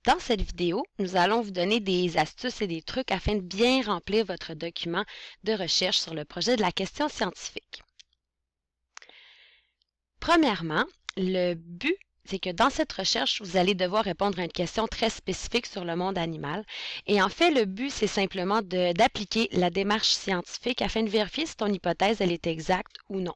Dans cette vidéo, nous allons vous donner des astuces et des trucs afin de bien remplir votre document de recherche sur le projet de la question scientifique. Premièrement, le but, c'est que dans cette recherche, vous allez devoir répondre à une question très spécifique sur le monde animal. Et en fait, le but, c'est simplement d'appliquer la démarche scientifique afin de vérifier si ton hypothèse elle est exacte ou non.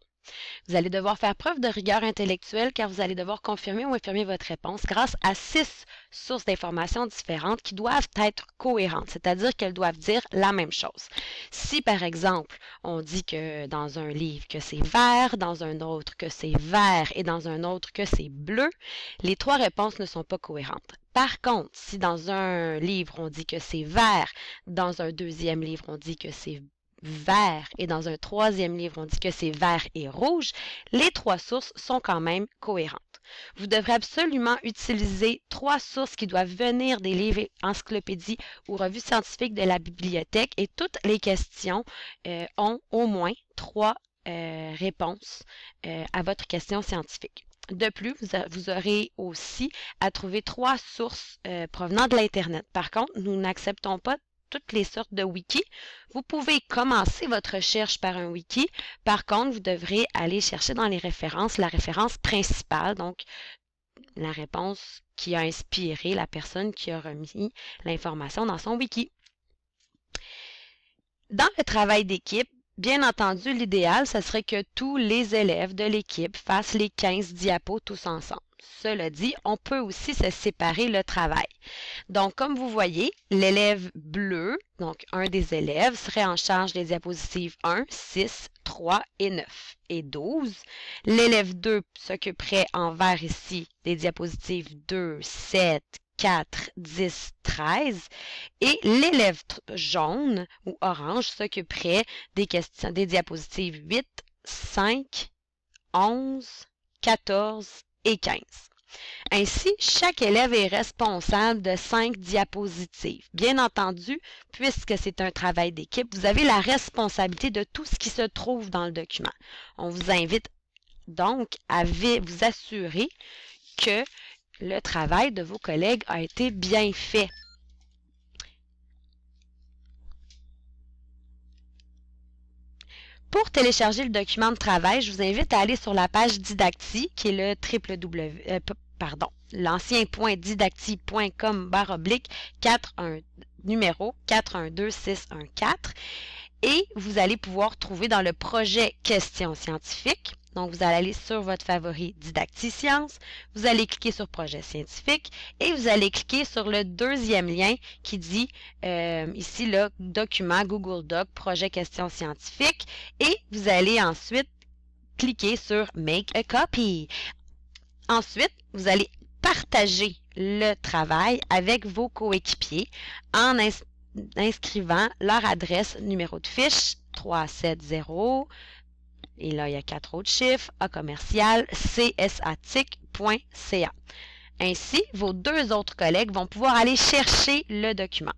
Vous allez devoir faire preuve de rigueur intellectuelle car vous allez devoir confirmer ou infirmer votre réponse grâce à 6 sources d'informations différentes qui doivent être cohérentes, c'est-à-dire qu'elles doivent dire la même chose. Si, par exemple, on dit que dans un livre que c'est vert, dans un autre que c'est vert et dans un autre que c'est bleu, les 3 réponses ne sont pas cohérentes. Par contre, si dans un livre on dit que c'est vert, dans un deuxième livre on dit que c'est vert et dans un troisième livre, on dit que c'est vert et rouge, les 3 sources sont quand même cohérentes. Vous devrez absolument utiliser 3 sources qui doivent venir des livres, encyclopédies ou revues scientifiques de la bibliothèque et toutes les questions ont au moins 3 réponses à votre question scientifique. De plus, vous aurez aussi à trouver 3 sources provenant de l'Internet. Par contre, nous n'acceptons pas toutes les sortes de wikis. Vous pouvez commencer votre recherche par un wiki. Par contre, vous devrez aller chercher dans les références la référence principale, donc la réponse qui a inspiré la personne qui a remis l'information dans son wiki. Dans le travail d'équipe, bien entendu, l'idéal, ce serait que tous les élèves de l'équipe fassent les 15 diapos tous ensemble. Cela dit, on peut aussi se séparer le travail. Donc, comme vous voyez, l'élève bleu, donc un des élèves, serait en charge des diapositives 1, 6, 3 et 9 et 12. L'élève 2 s'occuperait en vert ici des diapositives 2, 7, 4, 10, 13 et l'élève jaune ou orange s'occuperait des diapositives 8, 5, 11, 14 et 15. Ainsi, chaque élève est responsable de 5 diapositives. Bien entendu, puisque c'est un travail d'équipe, vous avez la responsabilité de tout ce qui se trouve dans le document. On vous invite donc à vous assurer que le travail de vos collègues a été bien fait. Pour télécharger le document de travail, je vous invite à aller sur la page Didacti, qui est le l'ancien.didacti.com/41 numéro 412614 et vous allez pouvoir trouver dans le projet Questions scientifiques. Donc, vous allez aller sur votre favori Didacti Sciences, vous allez cliquer sur Projet scientifique et vous allez cliquer sur le deuxième lien qui dit ici le document Google Doc Projet Questions scientifiques et vous allez ensuite cliquer sur Make a Copy. Ensuite, vous allez partager le travail avec vos coéquipiers en inscrivant leur adresse, numéro de fiche 370. Et là, il y a 4 autres chiffres, @csatic.ca. Ainsi, vos 2 autres collègues vont pouvoir aller chercher le document.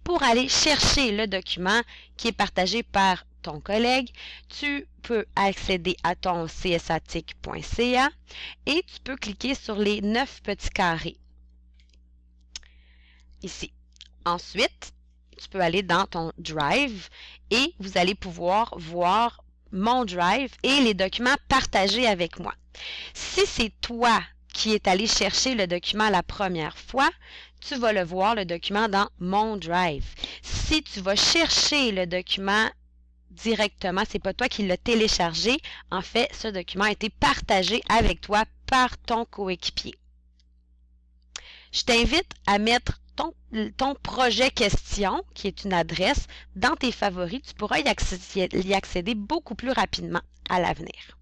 Pour aller chercher le document qui est partagé par ton collègue, tu peux accéder à ton csatic.ca et tu peux cliquer sur les 9 petits carrés. Ici. Ensuite, tu peux aller dans ton Drive et vous allez pouvoir voir mon Drive et les documents partagés avec moi. Si c'est toi qui es allé chercher le document la première fois, tu vas le voir, le document, dans mon Drive. Si tu vas chercher le document directement, c'est pas toi qui l'as téléchargé, en fait, ce document a été partagé avec toi par ton coéquipier. Je t'invite à mettre ton projet question, qui est une adresse, dans tes favoris. Tu pourras y accéder beaucoup plus rapidement à l'avenir.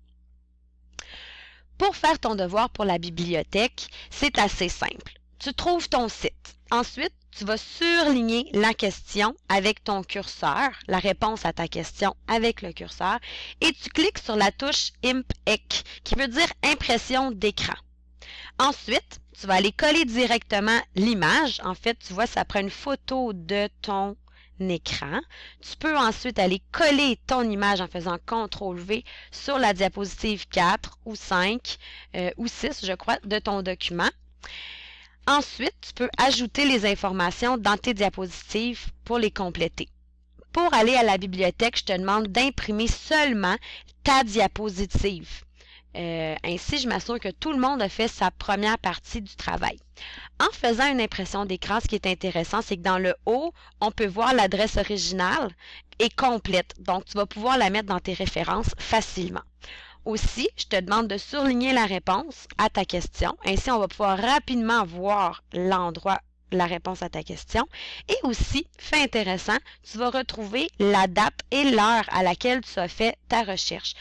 Pour faire ton devoir pour la bibliothèque, c'est assez simple. Tu trouves ton site. Ensuite, tu vas surligner la question avec ton curseur, la réponse à ta question avec le curseur, et tu cliques sur la touche ImpEc, qui veut dire impression d'écran. Ensuite, tu vas aller coller directement l'image. En fait, tu vois, ça prend une photo de ton écran. Tu peux ensuite aller coller ton image en faisant CTRL-V sur la diapositive 4 ou 5 ou 6, je crois, de ton document. Ensuite, tu peux ajouter les informations dans tes diapositives pour les compléter. Pour aller à la bibliothèque, je te demande d'imprimer seulement ta diapositive. Ainsi, je m'assure que tout le monde a fait sa première partie du travail. En faisant une impression d'écran, ce qui est intéressant, c'est que dans le haut, on peut voir l'adresse originale et complète. Donc, tu vas pouvoir la mettre dans tes références facilement. Aussi, je te demande de surligner la réponse à ta question. Ainsi, on va pouvoir rapidement voir l'endroit, la réponse à ta question. Et aussi, fait intéressant, tu vas retrouver la date et l'heure à laquelle tu as fait ta recherche.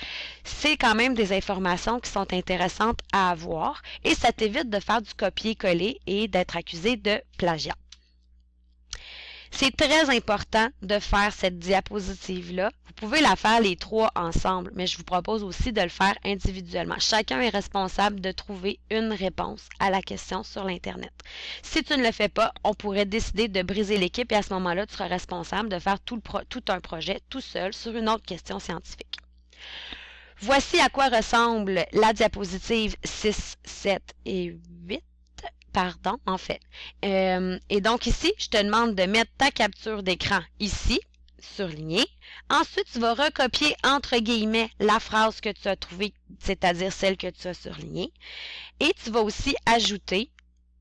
C'est quand même des informations qui sont intéressantes à avoir et ça t'évite de faire du copier-coller et d'être accusé de plagiat. C'est très important de faire cette diapositive-là. Vous pouvez la faire les trois ensemble, mais je vous propose aussi de le faire individuellement. Chacun est responsable de trouver une réponse à la question sur l'Internet. Si tu ne le fais pas, on pourrait décider de briser l'équipe et à ce moment-là, tu seras responsable de faire tout un projet tout seul sur une autre question scientifique. Voici à quoi ressemble la diapositive 6, 7 et 8. Pardon, en fait. Et donc ici, je te demande de mettre ta capture d'écran ici, surlignée. Ensuite, tu vas recopier entre guillemets la phrase que tu as trouvée, c'est-à-dire celle que tu as surlignée. Et tu vas aussi ajouter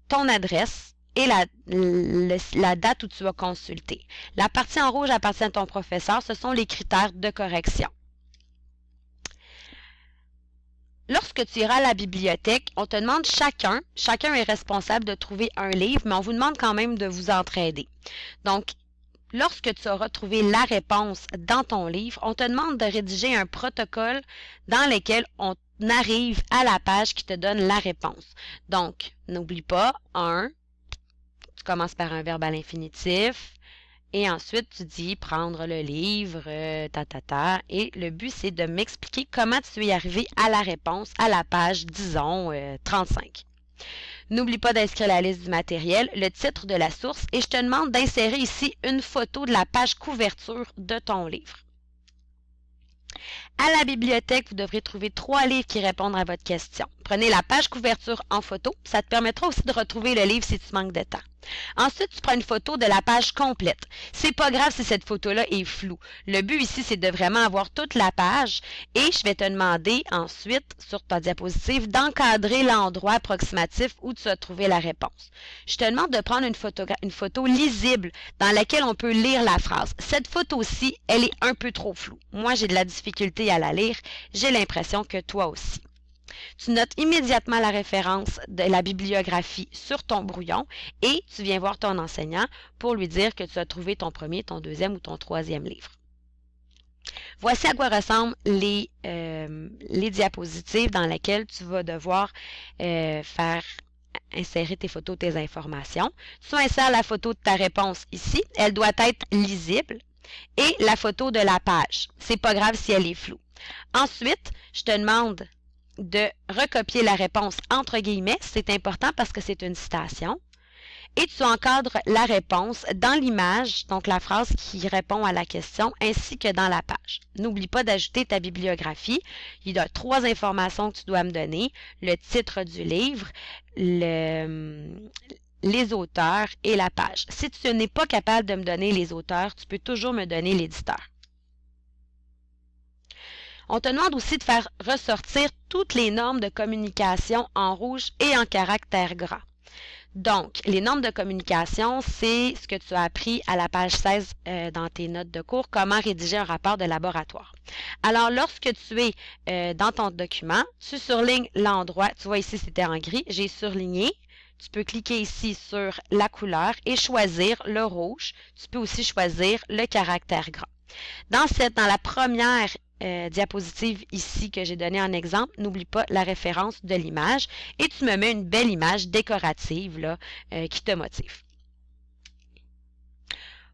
ton adresse et la date où tu as consulté. La partie en rouge appartient à ton professeur. Ce sont les critères de correction. Lorsque tu iras à la bibliothèque, on te demande chacun est responsable de trouver un livre, mais on vous demande quand même de vous entraider. Donc, lorsque tu auras trouvé la réponse dans ton livre, on te demande de rédiger un protocole dans lequel on arrive à la page qui te donne la réponse. Donc, n'oublie pas, tu commences par un verbe à l'infinitif. Et ensuite, tu dis prendre le livre, et le but, c'est de m'expliquer comment tu es arrivé à la réponse à la page, disons, 35. N'oublie pas d'inscrire la liste du matériel, le titre de la source et je te demande d'insérer ici une photo de la page couverture de ton livre. À la bibliothèque, vous devrez trouver 3 livres qui répondent à votre question. Prenez la page couverture en photo. Ça te permettra aussi de retrouver le livre si tu manques de temps. Ensuite, tu prends une photo de la page complète. C'est pas grave si cette photo-là est floue. Le but ici, c'est de vraiment avoir toute la page et je vais te demander ensuite, sur ta diapositive, d'encadrer l'endroit approximatif où tu as trouvé la réponse. Je te demande de prendre une photo lisible dans laquelle on peut lire la phrase. Cette photo-ci, elle est un peu trop floue. Moi, j'ai de la difficulté à la lire. J'ai l'impression que toi aussi. Tu notes immédiatement la référence de la bibliographie sur ton brouillon et tu viens voir ton enseignant pour lui dire que tu as trouvé ton premier, ton deuxième ou ton troisième livre. Voici à quoi ressemblent les diapositives dans lesquelles tu vas devoir insérer tes photos, tes informations. Tu insères la photo de ta réponse ici. Elle doit être lisible. Et la photo de la page. C'est pas grave si elle est floue. Ensuite, je te demande de recopier la réponse entre guillemets. C'est important parce que c'est une citation. Et tu encadres la réponse dans l'image, donc la phrase qui répond à la question, ainsi que dans la page. N'oublie pas d'ajouter ta bibliographie. Il y a 3 informations que tu dois me donner. Le titre du livre, les auteurs et la page. Si tu n'es pas capable de me donner les auteurs, tu peux toujours me donner l'éditeur. On te demande aussi de faire ressortir toutes les normes de communication en rouge et en caractères gras. Donc, les normes de communication, c'est ce que tu as appris à la page 16 dans tes notes de cours, comment rédiger un rapport de laboratoire. Alors, lorsque tu es dans ton document, tu surlignes l'endroit. Tu vois ici, c'était en gris. J'ai surligné. Tu peux cliquer ici sur la couleur et choisir le rouge. Tu peux aussi choisir le caractère gras. Dans la première diapositive ici que j'ai donnée en exemple, n'oublie pas la référence de l'image et tu me mets une belle image décorative là, qui te motive.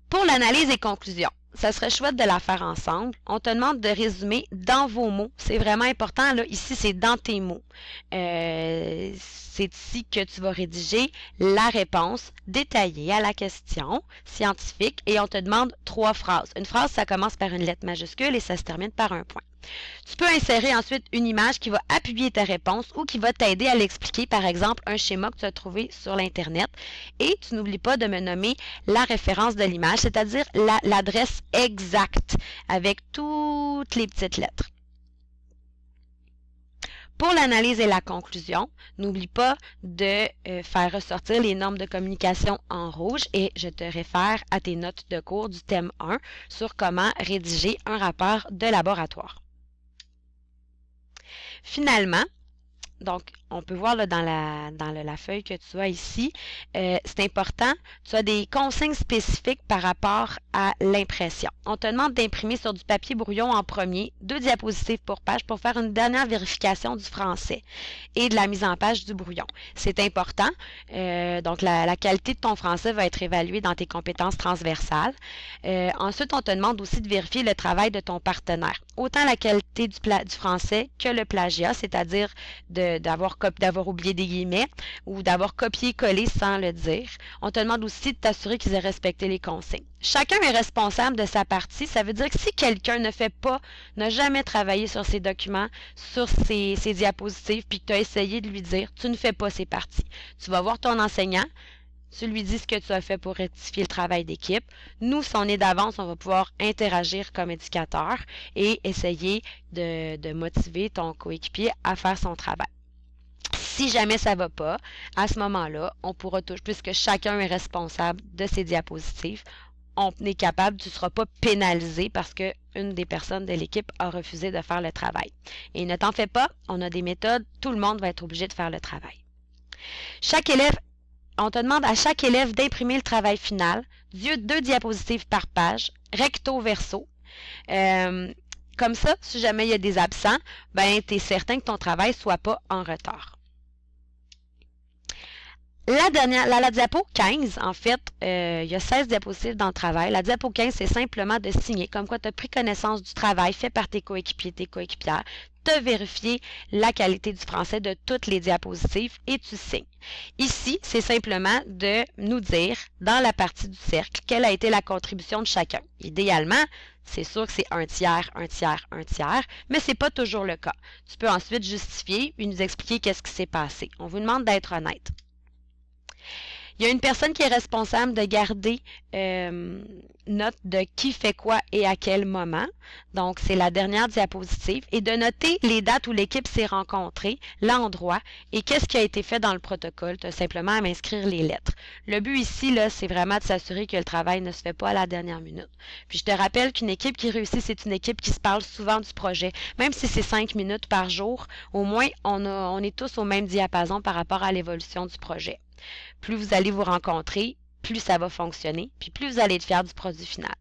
Pour l'analyse et conclusion, ça serait chouette de la faire ensemble. On te demande de résumer dans vos mots. C'est vraiment important. Là, ici, c'est dans tes mots. C'est ici que tu vas rédiger la réponse détaillée à la question scientifique et on te demande 3 phrases. Une phrase, ça commence par une lettre majuscule et ça se termine par un point. Tu peux insérer ensuite une image qui va appuyer ta réponse ou qui va t'aider à l'expliquer, par exemple, un schéma que tu as trouvé sur l'Internet. Et tu n'oublies pas de me nommer la référence de l'image, c'est-à-dire l'adresse exacte avec toutes les petites lettres. Pour l'analyse et la conclusion, n'oublie pas de faire ressortir les normes de communication en rouge et je te réfère à tes notes de cours du thème 1 sur comment rédiger un rapport de laboratoire. Finalement, donc, on peut voir là, dans la feuille que tu as ici, c'est important, tu as des consignes spécifiques par rapport à l'impression. On te demande d'imprimer sur du papier brouillon en premier, 2 diapositives pour page pour faire une dernière vérification du français et de la mise en page du brouillon. C'est important, donc la qualité de ton français va être évaluée dans tes compétences transversales. Ensuite, on te demande aussi de vérifier le travail de ton partenaire. Autant la qualité du français que le plagiat, c'est-à-dire d'avoir oublié des guillemets ou d'avoir copié-collé sans le dire. On te demande aussi de t'assurer qu'ils aient respecté les consignes. Chacun est responsable de sa partie. Ça veut dire que si quelqu'un n'a jamais travaillé sur ses documents, sur ses diapositives, puis que tu as essayé de lui dire, tu ne fais pas ces parties. Tu vas voir ton enseignant, tu lui dis ce que tu as fait pour rectifier le travail d'équipe. Nous, si on est d'avance, on va pouvoir interagir comme éducateur et essayer de motiver ton coéquipier à faire son travail. Si jamais ça ne va pas, à ce moment-là, on pourra toujours, puisque chacun est responsable de ses diapositives, on est capable, tu ne seras pas pénalisé parce qu'une des personnes de l'équipe a refusé de faire le travail. Et ne t'en fais pas, on a des méthodes, tout le monde va être obligé de faire le travail. On te demande à chaque élève d'imprimer le travail final, 2 diapositives par page, recto verso. Comme ça, si jamais il y a des absents, ben, tu es certain que ton travail ne soit pas en retard. La diapo 15, en fait, il y a 16 diapositives dans le travail. La diapo 15, c'est simplement de signer, comme quoi tu as pris connaissance du travail fait par tes coéquipiers, tes coéquipières, tu as vérifié la qualité du français de toutes les diapositives et tu signes. Ici, c'est simplement de nous dire, dans la partie du cercle, quelle a été la contribution de chacun. Idéalement, c'est sûr que c'est 1/3, 1/3, 1/3, mais ce n'est pas toujours le cas. Tu peux ensuite justifier et nous expliquer qu'est-ce qui s'est passé. On vous demande d'être honnête. Il y a une personne qui est responsable de garder note de qui fait quoi et à quel moment. Donc, c'est la dernière diapositive. Et de noter les dates où l'équipe s'est rencontrée, l'endroit et qu'est-ce qui a été fait dans le protocole. Tu as simplement à m'inscrire les lettres. Le but ici, c'est vraiment de s'assurer que le travail ne se fait pas à la dernière minute. Puis, je te rappelle qu'une équipe qui réussit, c'est une équipe qui se parle souvent du projet. Même si c'est 5 minutes par jour, au moins, on est tous au même diapason par rapport à l'évolution du projet. Plus vous allez vous rencontrer, plus ça va fonctionner, puis plus vous allez être fiers du produit final.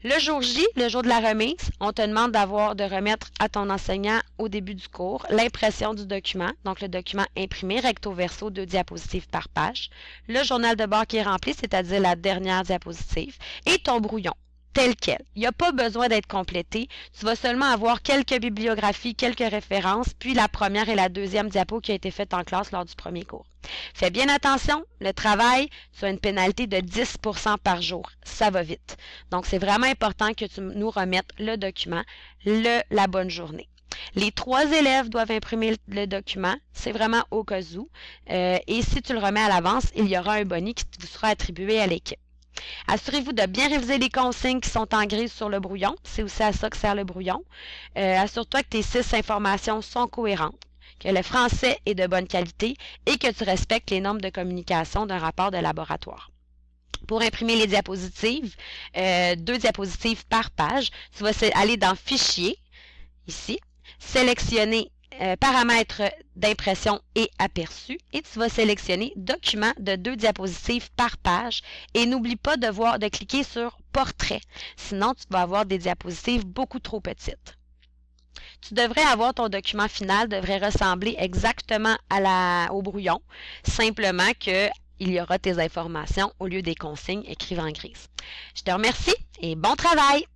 Le jour J, le jour de la remise, on te demande de remettre à ton enseignant au début du cours l'impression du document, donc le document imprimé recto verso, 2 diapositives par page, le journal de bord qui est rempli, c'est-à-dire la dernière diapositive, et ton brouillon, tel quel. Il n'y a pas besoin d'être complété. Tu vas seulement avoir quelques bibliographies, quelques références, puis la première et la deuxième diapo qui a été faite en classe lors du premier cours. Fais bien attention, le travail, tu as une pénalité de 10% par jour. Ça va vite. Donc, c'est vraiment important que tu nous remettes le document la bonne journée. Les 3 élèves doivent imprimer le document. C'est vraiment au cas où. Et si tu le remets à l'avance, il y aura un boni qui vous sera attribué à l'équipe. Assurez-vous de bien réviser les consignes qui sont en grise sur le brouillon. C'est aussi à ça que sert le brouillon. Assure-toi que tes 6 informations sont cohérentes, que le français est de bonne qualité et que tu respectes les normes de communication d'un rapport de laboratoire. Pour imprimer les diapositives, 2 diapositives par page, tu vas aller dans Fichier, ici, sélectionner paramètres d'impression et aperçu et tu vas sélectionner document de 2 diapositives par page et n'oublie pas de cliquer sur portrait, sinon tu vas avoir des diapositives beaucoup trop petites. Tu devrais avoir ton document final, devrait ressembler exactement au brouillon, simplement qu'il y aura tes informations au lieu des consignes écrites en grise. Je te remercie et bon travail!